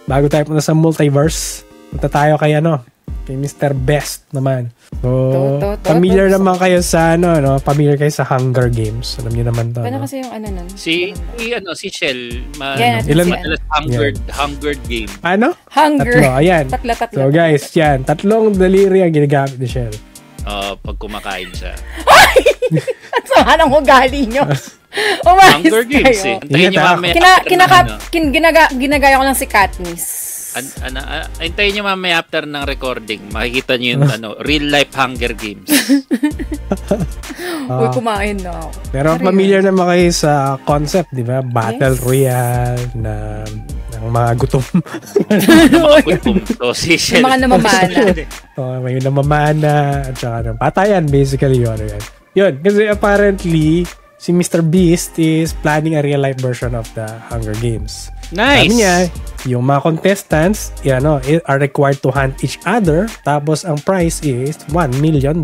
bago tayo punta sa multiverse, punta tayo kay kay Mr. Best naman. So, familiar naman kayo sa familiar kayo sa Hunger Games. Alam niyo naman to. Paano kasi yung nun? Si Shell, ilan Hunger Game. Ano? Hunger. Tatlo, ayan. Tatlo. So guys, yan, 3 daliri ang ginagamit ni Shell. Pag kumakain siya. Ay! At sama ng ugali nyo. Hunger Games kayo. Hintayin nyo mamaya. Ginagaya ko lang si Katniss. Hintayin nyo mamaya after ng recording. Makikita nyo yung real life Hunger Games. Uy, kumain na ako. Pero familiar naman kayo sa concept, di ba? Battle Royale na ng mga gutom. Mga gutom. So, si Shell. Mga namamana. May namamana at saka patayan, basically yun. Yun, kasi apparently si Mr. Beast is planning a real life version of the Hunger Games. Nice! Sabi niya, yung mga contestants are required to hunt each other, tapos ang prize is $1 million.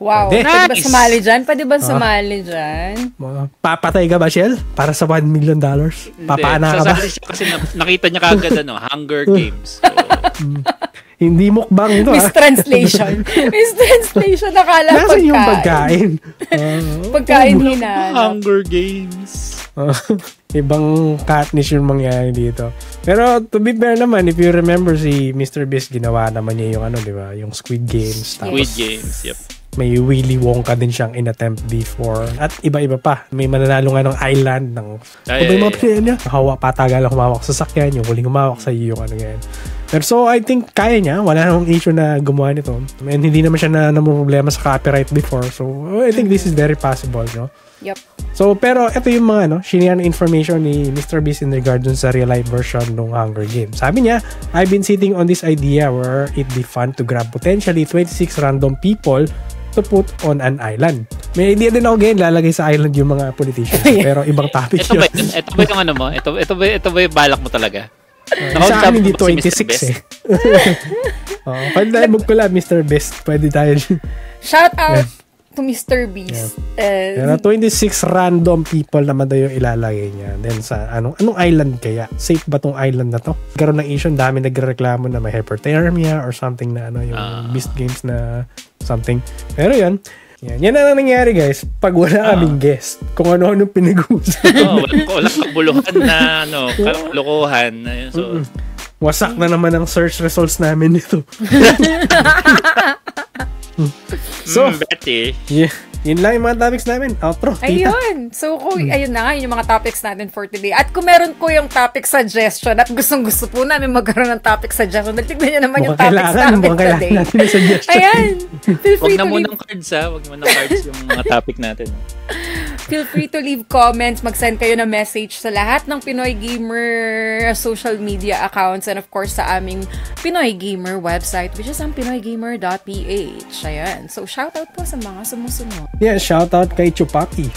Wow. Pwede. Pwede ba sumali dyan? Pwede ba sumali dyan? Papatay ka ba, Shell? Para sa $1 million? Papaana ka ba? Kasi nakita niya kagad Hunger Games. So, hindi mukbang ito, Mistranslation. Mistranslation. Nakala pagkain. Nasaan yung pagkain? Pagkain hinanap. Hunger Games. Ibang Katniss yung mangyari dito. Pero to be fair naman, if you remember si Mr. Beast, ginawa naman niya yung di ba? Yung Squid Games. Squid Games, yep. May Willy Wonka din siyang inattempt before. At iba-iba pa. May mananalo nga ng island ng yung mga pinili niya. Patagal ang humawak sa sakyan. Yung huling humawak sa iyo. Yan. Pero so, I think kaya niya. Wala namang issue na gumawa nito. And hindi naman siya na problema sa copyright before. So, I think this is very possible, no? Yep. So, pero ito yung mga, shinare na information ni Mr. Beast in regard dun sa real-life version ng Hunger Games. Sabi niya, I've been sitting on this idea where it'd be fun to grab potentially 26 random people to put on an island. May idea din ako ngayon, lalagay sa island yung mga politicians. Pero ibang topic yun. Ito ba yung mo? Ito ba yung balak mo talaga? Sa akin hindi 26 eh. Pwede tayo mag-collab, Mr. Beast. Pwede tayo. Shout out to Mr. Beast. Pero 26 random people naman daw yung ilalagay niya. Then sa anong island kaya? Safe ba tong island na to? Karoon ng issue, dami nagreklamo na may hyperthermia or something na yung Beast Games na something. Pero yan ang nangyari guys pag wala kaming guest. Kung ano-ano pinag-uusapan. Walang kabuluhan na kalokohan. So, wasak na naman ang search results namin nito. So, Betty. Yeah. Yun lang yung mga topics namin. Outro, tita. Ayun. So, ayun na nga, yun yung mga topics natin for today. At kung meron ko yung topic suggestion at gustong-gusto po namin magkaroon ng topic suggestion, tignan nyo naman yung topics namin today. Natin yung suggestion. Ayan. Feel free to leave... Wag mo ng cards yung mga topic natin. Feel free to leave comments, mag-send kayo ng message sa lahat ng Pinoy Gamer social media accounts and of course sa aming Pinoy Gamer website which is ang pinoygamer.ph. Ayan. So, shoutout po sa mga sumusunod. Yeah, shoutout kay Chupapi.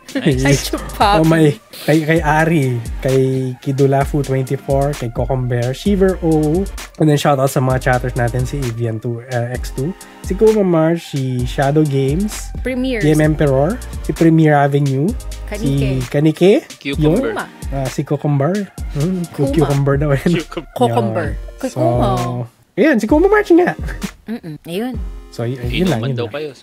Kay Chupapi. Kay Ari, kay Kidulafu24, kay Cocombear, Shiver O, and then shoutout sa mga chatters natin si Avian2X2, si Kuma March, si Shadow Games, Premier, Game Emperor, si Premier Avenue, si Kanike, Cucumber, si Cocomber, Cucumber daw yun. Cocomber. So, ayan, si Kuma March nga. Ayun. So, yun lang. daw kayo.